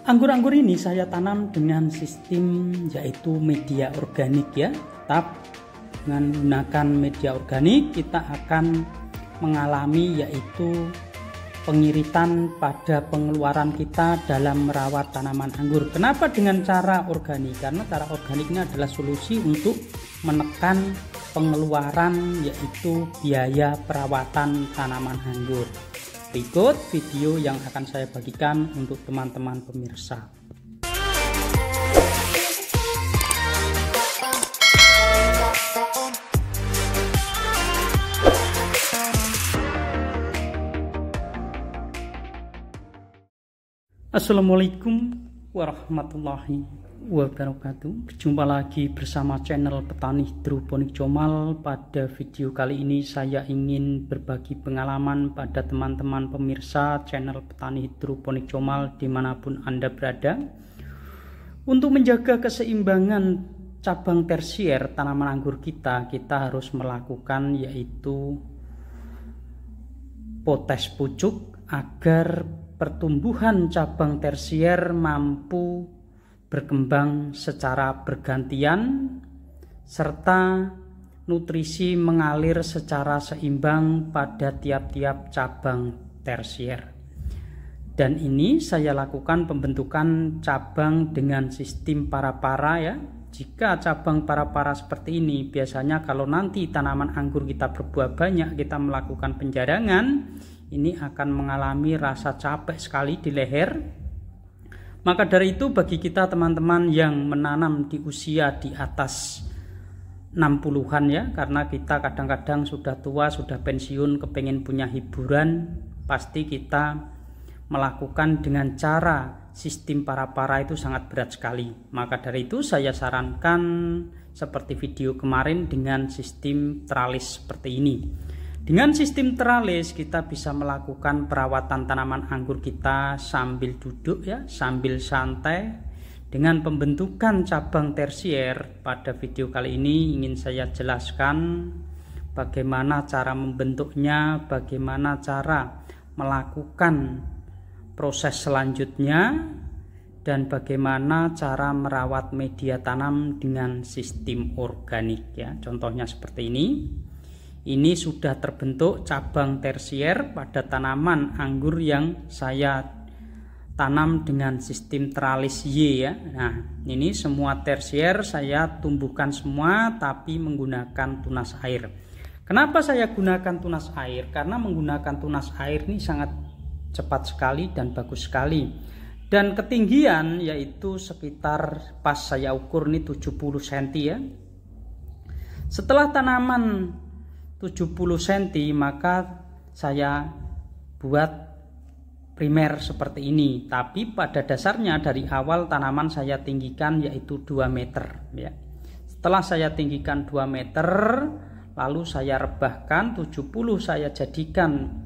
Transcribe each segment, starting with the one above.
Anggur-anggur ini saya tanam dengan sistem yaitu media organik ya. Tetap dengan menggunakan media organik kita akan mengalami yaitu pengiritan pada pengeluaran kita dalam merawat tanaman anggur. Kenapa dengan cara organik? Karena cara organiknya adalah solusi untuk menekan pengeluaran yaitu biaya perawatan tanaman anggur. Berikut video yang akan saya bagikan untuk teman-teman pemirsa. Assalamualaikum warahmatullahi wabarakatuh. Berjumpa lagi bersama channel Petani Hidroponik Comal. Pada video kali ini saya ingin berbagi pengalaman pada teman-teman pemirsa channel Petani Hidroponik Comal dimanapun Anda berada, untuk menjaga keseimbangan cabang tersier tanaman anggur kita harus melakukan yaitu potes pucuk agar pertumbuhan cabang tersier mampu berkembang secara bergantian serta nutrisi mengalir secara seimbang pada tiap-tiap cabang tersier. Dan ini saya lakukan pembentukan cabang dengan sistem para-para ya. Jika cabang para-para seperti ini, biasanya kalau nanti tanaman anggur kita berbuah banyak, kita melakukan penjarangan, ini akan mengalami rasa capek sekali di leher. Maka dari itu bagi kita teman-teman yang menanam di usia di atas 60-an ya, karena kita kadang-kadang sudah tua, sudah pensiun, kepengen punya hiburan, pasti kita melakukan dengan cara sistem para-para itu sangat berat sekali. Maka dari itu saya sarankan seperti video kemarin dengan sistem teralis seperti ini. Dengan sistem teralis kita bisa melakukan perawatan tanaman anggur kita sambil duduk ya, sambil santai. Dengan pembentukan cabang tersier, pada video kali ini ingin saya jelaskan bagaimana cara membentuknya, bagaimana cara melakukan proses selanjutnya, dan bagaimana cara merawat media tanam dengan sistem organik ya. Contohnya seperti ini. Ini sudah terbentuk cabang tersier pada tanaman anggur yang saya tanam dengan sistem teralis Y ya. Nah, ini semua tersier saya tumbuhkan semua tapi menggunakan tunas air. Kenapa saya gunakan tunas air? Karena menggunakan tunas air ini sangat cepat sekali dan bagus sekali. Dan ketinggian yaitu sekitar pas saya ukur ini 70 cm ya. Setelah tanaman 70 cm maka saya buat primer seperti ini, tapi pada dasarnya dari awal tanaman saya tinggikan yaitu 2 meter ya. Setelah saya tinggikan 2 meter lalu saya rebahkan 70 saya jadikan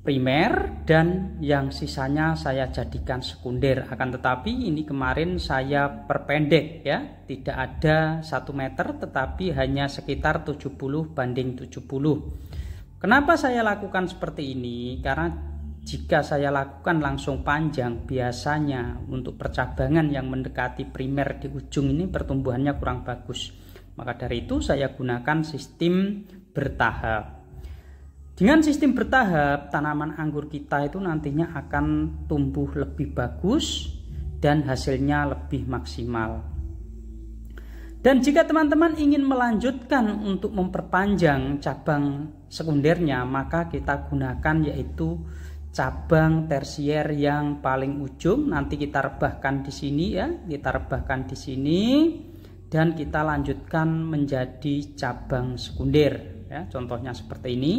primer dan yang sisanya saya jadikan sekunder. Akan tetapi ini kemarin saya perpendek ya, tidak ada 1 meter tetapi hanya sekitar 70 banding 70. Kenapa saya lakukan seperti ini? Karena jika saya lakukan langsung panjang, biasanya untuk percabangan yang mendekati primer di ujung ini pertumbuhannya kurang bagus. Maka dari itu saya gunakan sistem bertahap. Dengan sistem bertahap, tanaman anggur kita itu nantinya akan tumbuh lebih bagus dan hasilnya lebih maksimal. Dan jika teman-teman ingin melanjutkan untuk memperpanjang cabang sekundernya, maka kita gunakan yaitu cabang tersier yang paling ujung. Nanti kita rebahkan di sini ya, kita rebahkan di sini dan kita lanjutkan menjadi cabang sekunder ya. Contohnya seperti ini.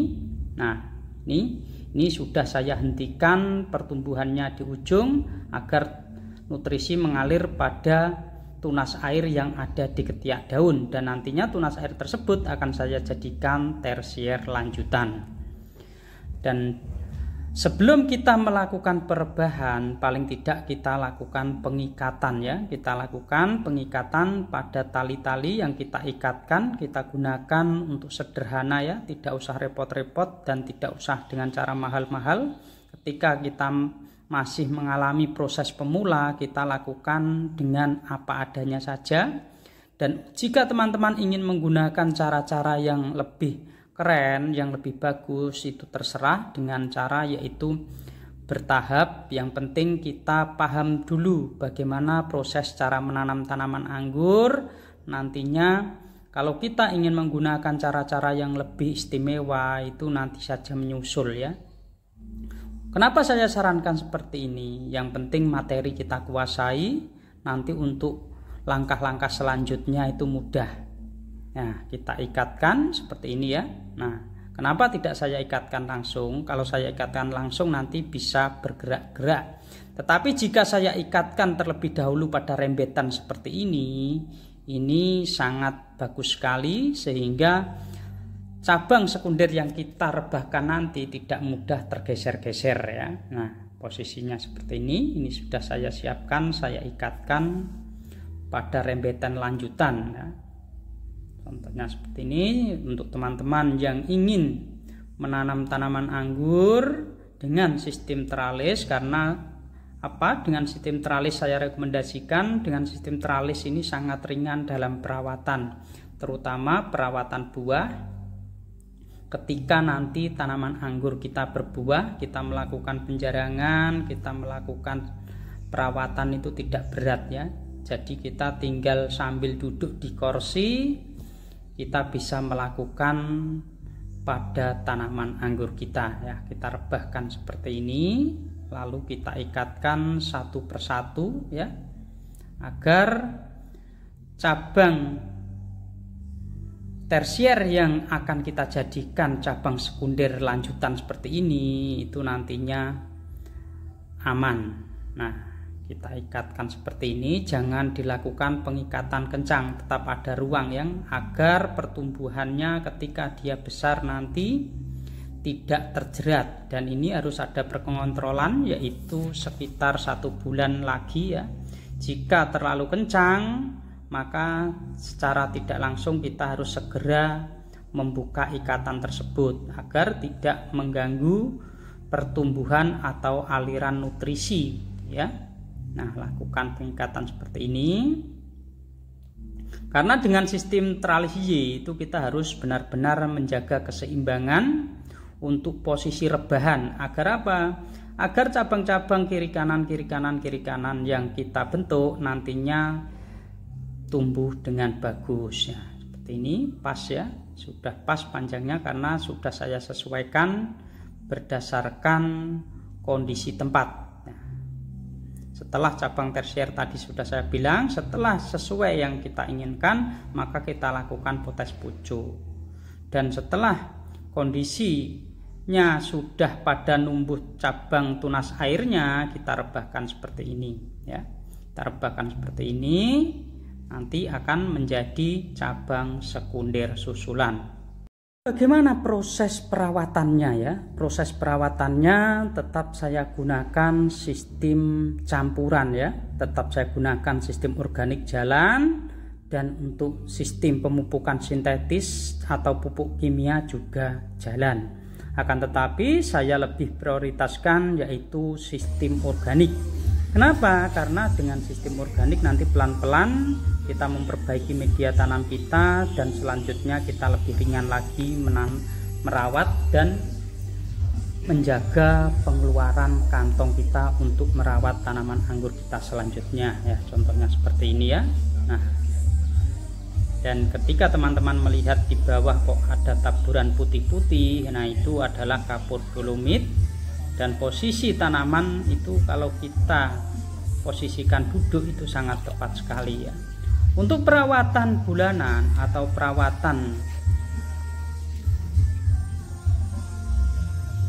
Nah, ini sudah saya hentikan pertumbuhannya di ujung agar nutrisi mengalir pada tunas air yang ada di ketiak daun, dan nantinya tunas air tersebut akan saya jadikan tersier lanjutan. Dan sebelum kita melakukan perebahan, paling tidak kita lakukan pengikatan ya. Kita lakukan pengikatan pada tali-tali yang kita ikatkan. Kita gunakan untuk sederhana ya, tidak usah repot-repot dan tidak usah dengan cara mahal-mahal. Ketika kita masih mengalami proses pemula, kita lakukan dengan apa adanya saja. Dan jika teman-teman ingin menggunakan cara-cara yang lebih keren, yang lebih bagus, itu terserah dengan cara yaitu bertahap. Yang penting kita paham dulu bagaimana proses cara menanam tanaman anggur. Nantinya kalau kita ingin menggunakan cara-cara yang lebih istimewa, itu nanti saja menyusul ya. Kenapa saya sarankan seperti ini? Yang penting materi kita kuasai, nanti untuk langkah-langkah selanjutnya itu mudah. Nah, kita ikatkan seperti ini ya. Nah, kenapa tidak saya ikatkan langsung? Kalau saya ikatkan langsung nanti bisa bergerak-gerak. Tetapi jika saya ikatkan terlebih dahulu pada rembetan seperti ini sangat bagus sekali, sehingga cabang sekunder yang kita rebahkan nanti tidak mudah tergeser-geser ya. Nah, posisinya seperti ini sudah saya siapkan, saya ikatkan pada rembetan lanjutan ya. Contohnya seperti ini untuk teman-teman yang ingin menanam tanaman anggur dengan sistem teralis. Karena dengan sistem teralis saya rekomendasikan. Dengan sistem teralis ini sangat ringan dalam perawatan, terutama perawatan buah. Ketika nanti tanaman anggur kita berbuah, kita melakukan penjarangan, kita melakukan perawatan itu tidak berat ya. Jadi kita tinggal sambil duduk di kursi, kita bisa melakukan pada tanaman anggur kita ya. Kita rebahkan seperti ini, lalu kita ikatkan satu persatu ya, agar cabang tersier yang akan kita jadikan cabang sekunder lanjutan seperti ini itu nantinya aman. Nah, kita ikatkan seperti ini, jangan dilakukan pengikatan kencang, tetap ada ruang yang agar pertumbuhannya ketika dia besar nanti tidak terjerat. Dan ini harus ada pengontrolan, yaitu sekitar 1 bulan lagi ya. Jika terlalu kencang, maka secara tidak langsung kita harus segera membuka ikatan tersebut agar tidak mengganggu pertumbuhan atau aliran nutrisi ya. Nah, lakukan pengikatan seperti ini. Karena dengan sistem teralis Y itu kita harus benar-benar menjaga keseimbangan untuk posisi rebahan. Agar apa? Agar cabang-cabang kiri kanan yang kita bentuk nantinya tumbuh dengan bagus ya. Seperti ini pas ya, sudah pas panjangnya karena sudah saya sesuaikan berdasarkan kondisi tempat. Nah, setelah cabang tersier tadi sudah saya bilang, setelah sesuai yang kita inginkan, maka kita lakukan potes pucuk. Dan setelah kondisinya sudah pada numbuh cabang tunas airnya, kita rebahkan seperti ini ya. Kita rebahkan seperti ini, nanti akan menjadi cabang sekunder susulan. Bagaimana proses perawatannya ya? Proses perawatannya tetap saya gunakan sistem campuran ya. Tetap saya gunakan sistem organik jalan, dan untuk sistem pemupukan sintetis atau pupuk kimia juga jalan. Akan tetapi saya lebih prioritaskan yaitu sistem organik. Kenapa? Karena dengan sistem organik nanti pelan-pelan kita memperbaiki media tanam kita, dan selanjutnya kita lebih ringan lagi merawat dan menjaga pengeluaran kantong kita untuk merawat tanaman anggur kita selanjutnya ya. Contohnya seperti ini ya. Nah, dan ketika teman-teman melihat di bawah kok ada taburan putih-putih, nah itu adalah kapur dolomit. Dan posisi tanaman itu kalau kita posisikan duduk itu sangat tepat sekali ya. Untuk perawatan bulanan atau perawatan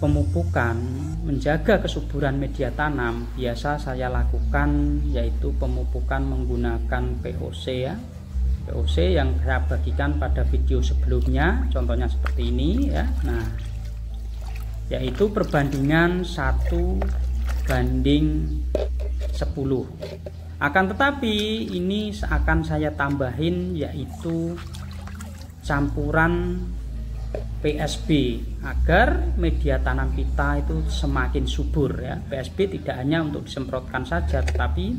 pemupukan, menjaga kesuburan media tanam, biasa saya lakukan yaitu pemupukan menggunakan POC ya. POC yang saya bagikan pada video sebelumnya, contohnya seperti ini ya. Nah, yaitu perbandingan 1:10. Akan tetapi ini akan saya tambahin yaitu campuran PSB agar media tanam kita itu semakin subur ya. PSB tidak hanya untuk disemprotkan saja, tetapi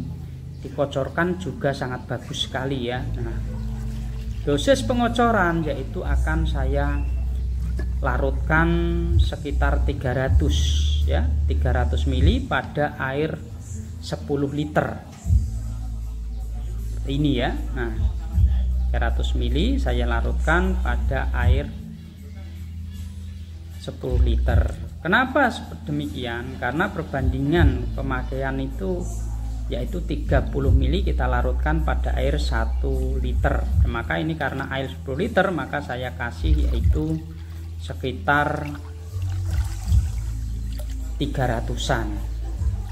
dikocorkan juga sangat bagus sekali ya. Nah, dosis pengocoran yaitu akan saya larutkan sekitar 300 ya, 300 ml pada air 10 liter. Ini ya. Nah, 300 ml saya larutkan pada air 10 liter. Kenapa demikian? Karena perbandingan pemakaian itu yaitu 30 ml kita larutkan pada air 1 liter. Maka ini karena air 10 liter maka saya kasih yaitu sekitar 300-an.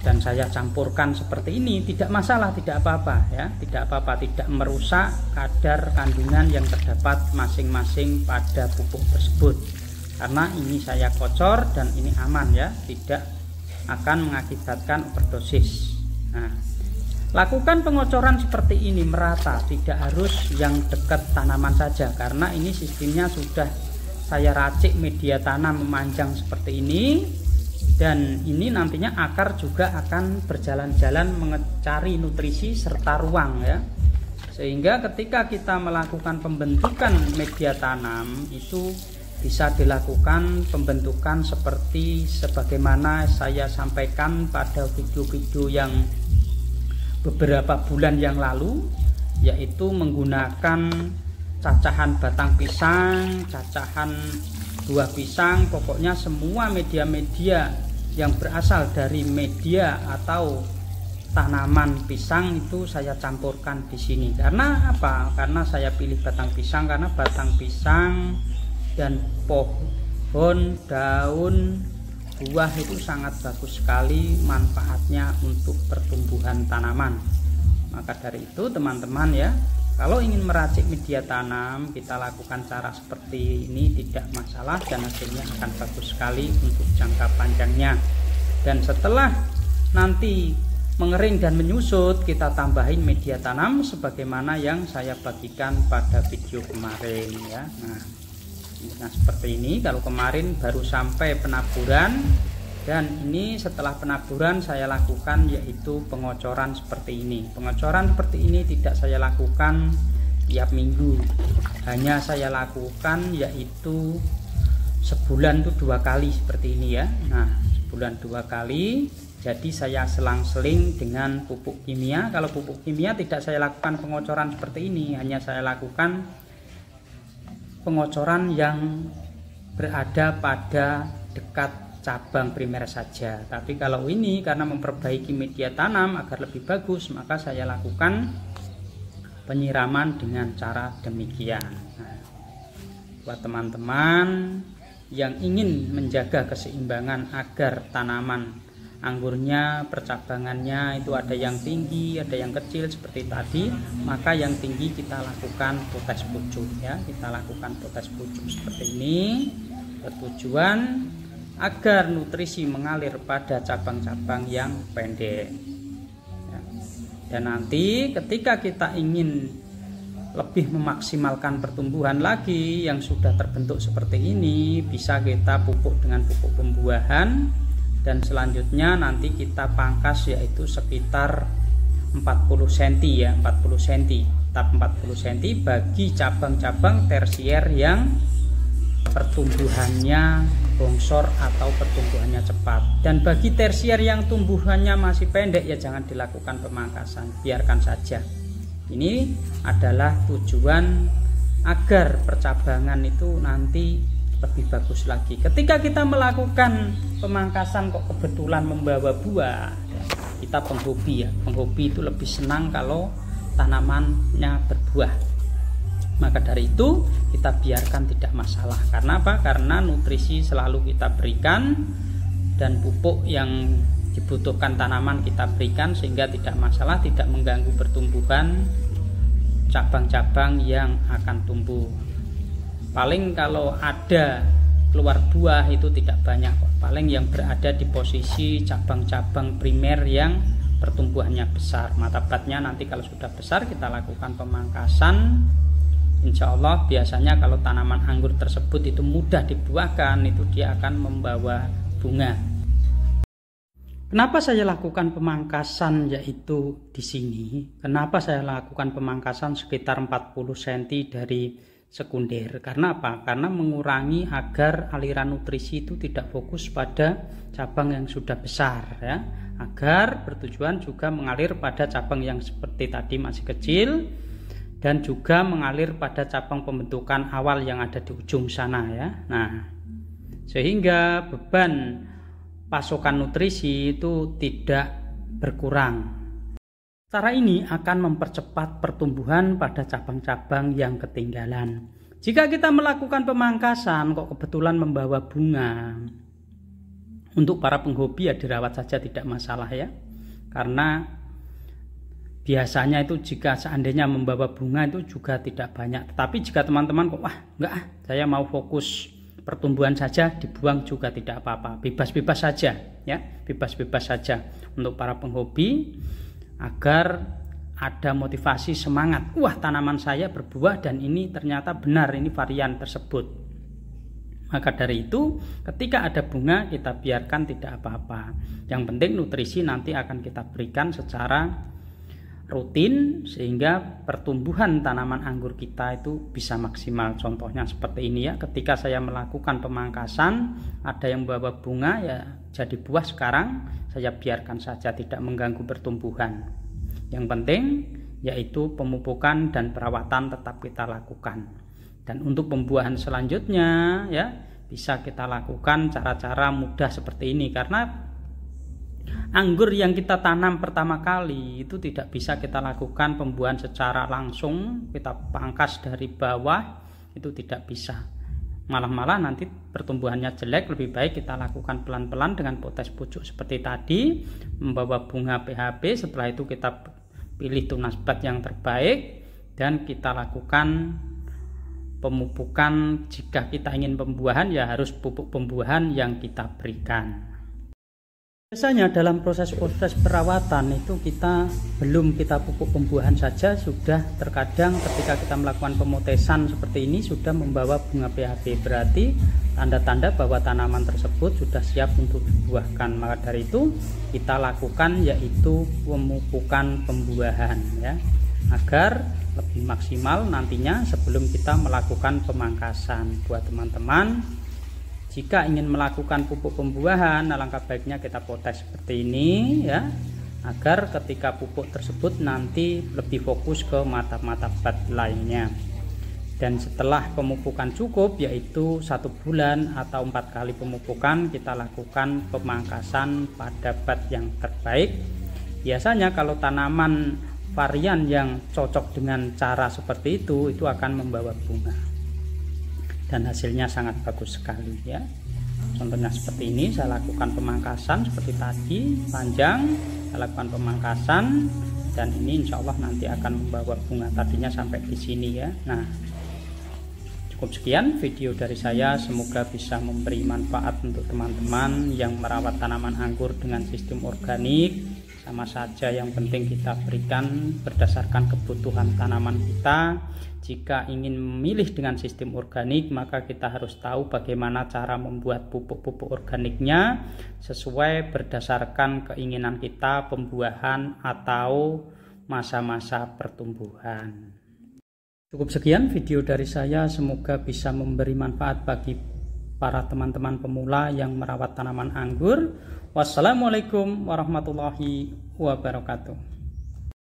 Dan saya campurkan seperti ini, tidak masalah, tidak apa-apa ya, tidak apa-apa, tidak merusak kadar kandungan yang terdapat masing-masing pada pupuk tersebut. Karena ini saya kocor dan ini aman ya, tidak akan mengakibatkan overdosis. Nah, lakukan pengocoran seperti ini merata, tidak harus yang dekat tanaman saja, karena ini sistemnya sudah saya racik media tanam memanjang seperti ini, dan ini nantinya akar juga akan berjalan-jalan mencari nutrisi serta ruang ya, sehingga ketika kita melakukan pembentukan media tanam itu bisa dilakukan pembentukan seperti sebagaimana saya sampaikan pada video-video yang beberapa bulan yang lalu, yaitu menggunakan cacahan batang pisang, cacahan buah pisang, pokoknya semua media-media yang berasal dari media atau tanaman pisang itu saya campurkan di sini. Karena apa? Karena saya pilih batang pisang karena batang pisang dan pohon, daun, buah itu sangat bagus sekali manfaatnya untuk pertumbuhan tanaman. Maka dari itu teman-teman ya, kalau ingin meracik media tanam kita lakukan cara seperti ini tidak masalah dan hasilnya akan bagus sekali untuk jangka panjangnya. Dan setelah nanti mengering dan menyusut kita tambahin media tanam sebagaimana yang saya bagikan pada video kemarin ya. Nah, seperti ini. Kalau kemarin baru sampai penaburan, dan ini setelah penaburan saya lakukan yaitu pengocoran seperti ini. Pengocoran seperti ini tidak saya lakukan tiap minggu, hanya saya lakukan yaitu sebulan itu 2 kali seperti ini ya. Nah, sebulan 2 kali. Jadi saya selang-seling dengan pupuk kimia. Kalau pupuk kimia tidak saya lakukan pengocoran seperti ini, hanya saya lakukan pengocoran yang berada pada dekat cabang primer saja. Tapi kalau ini karena memperbaiki media tanam agar lebih bagus, maka saya lakukan penyiraman dengan cara demikian. Nah, buat teman-teman yang ingin menjaga keseimbangan agar tanaman anggurnya percabangannya itu ada yang tinggi, ada yang kecil seperti tadi, maka yang tinggi kita lakukan potes pucuk ya, kita lakukan potes pucuk seperti ini bertujuan agar nutrisi mengalir pada cabang-cabang yang pendek ya. Dan nanti ketika kita ingin lebih memaksimalkan pertumbuhan lagi yang sudah terbentuk seperti ini, bisa kita pupuk dengan pupuk pembuahan. Dan selanjutnya nanti kita pangkas yaitu sekitar 40 cm ya, 40 cm, tetap 40 cm bagi cabang-cabang tersier yang pertumbuhannya bongsor atau pertumbuhannya cepat. Dan bagi tersier yang tumbuhannya masih pendek ya jangan dilakukan pemangkasan, biarkan saja. Ini adalah tujuan agar percabangan itu nanti lebih bagus lagi. Ketika kita melakukan pemangkasan kok kebetulan membawa buah, kita penghobi ya, penghobi itu lebih senang kalau tanamannya berbuah. Maka dari itu kita biarkan tidak masalah. Karena apa? Karena nutrisi selalu kita berikan dan pupuk yang dibutuhkan tanaman kita berikan sehingga tidak masalah, tidak mengganggu pertumbuhan cabang-cabang yang akan tumbuh. Paling kalau ada keluar buah itu tidak banyak kok. Paling yang berada di posisi cabang-cabang primer yang pertumbuhannya besar. Matabatnya nanti kalau sudah besar kita lakukan pemangkasan insya Allah biasanya kalau tanaman anggur tersebut itu mudah dibuahkan, itu dia akan membawa bunga. Kenapa saya lakukan pemangkasan yaitu di sini? Kenapa saya lakukan pemangkasan sekitar 40 cm dari sekunder? Karena apa? Karena mengurangi agar aliran nutrisi itu tidak fokus pada cabang yang sudah besar ya, agar bertujuan juga mengalir pada cabang yang seperti tadi masih kecil, dan juga mengalir pada cabang pembentukan awal yang ada di ujung sana ya. Nah, sehingga beban pasokan nutrisi itu tidak berkurang. Cara ini akan mempercepat pertumbuhan pada cabang-cabang yang ketinggalan. Jika kita melakukan pemangkasan kok kebetulan membawa bunga, untuk para penghobi ya dirawat saja, tidak masalah ya. Karena biasanya itu jika seandainya membawa bunga itu juga tidak banyak. Tetapi jika teman-teman kok saya mau fokus pertumbuhan saja, dibuang juga tidak apa-apa, bebas-bebas saja ya, bebas-bebas saja untuk para penghobi, agar ada motivasi semangat, tanaman saya berbuah dan ini ternyata benar ini varian tersebut. Maka dari itu ketika ada bunga kita biarkan tidak apa-apa, yang penting nutrisi nanti akan kita berikan secara rutin sehingga pertumbuhan tanaman anggur kita itu bisa maksimal. Contohnya seperti ini ya, ketika saya melakukan pemangkasan ada yang membawa bunga ya jadi buah, sekarang saya biarkan saja, tidak mengganggu pertumbuhan. Yang penting yaitu pemupukan dan perawatan tetap kita lakukan. Dan untuk pembuahan selanjutnya ya bisa kita lakukan cara-cara mudah seperti ini, karena anggur yang kita tanam pertama kali itu tidak bisa kita lakukan pembuahan secara langsung, kita pangkas dari bawah, itu tidak bisa. Malah nanti pertumbuhannya jelek. Lebih baik kita lakukan pelan-pelan dengan potes pucuk seperti tadi, membawa bunga PHB. Setelah itu kita pilih tunas bat yang terbaik dan kita lakukan pemupukan. Jika kita ingin pembuahan ya harus pupuk pembuahan yang kita berikan. Biasanya dalam proses perawatan itu belum kita pupuk pembuahan saja sudah terkadang ketika kita melakukan pemotesan seperti ini sudah membawa bunga PHB, berarti tanda-tanda bahwa tanaman tersebut sudah siap untuk dibuahkan. Maka dari itu kita lakukan yaitu pemupukan pembuahan ya, agar lebih maksimal nantinya sebelum kita melakukan pemangkasan. Buat teman-teman jika ingin melakukan pupuk pembuahan, alangkah baiknya kita potes seperti ini ya, agar ketika pupuk tersebut nanti lebih fokus ke mata-mata bat lainnya. Dan setelah pemupukan cukup, yaitu 1 bulan atau 4 kali pemupukan, kita lakukan pemangkasan pada bat yang terbaik. Biasanya kalau tanaman varian yang cocok dengan cara seperti itu akan membawa bunga dan hasilnya sangat bagus sekali ya. Contohnya seperti ini, saya lakukan pemangkasan seperti tadi, panjang, saya lakukan pemangkasan dan ini insya Allah nanti akan membawa bunga, tadinya sampai di sini ya. Nah, cukup sekian video dari saya, semoga bisa memberi manfaat untuk teman-teman yang merawat tanaman anggur dengan sistem organik. Sama saja, yang penting kita berikan berdasarkan kebutuhan tanaman kita. Jika ingin memilih dengan sistem organik, maka kita harus tahu bagaimana cara membuat pupuk-pupuk organiknya sesuai berdasarkan keinginan kita, pembuahan atau masa-masa pertumbuhan. Cukup sekian video dari saya, semoga bisa memberi manfaat bagi para teman-teman pemula yang merawat tanaman anggur. Wassalamualaikum warahmatullahi wabarakatuh.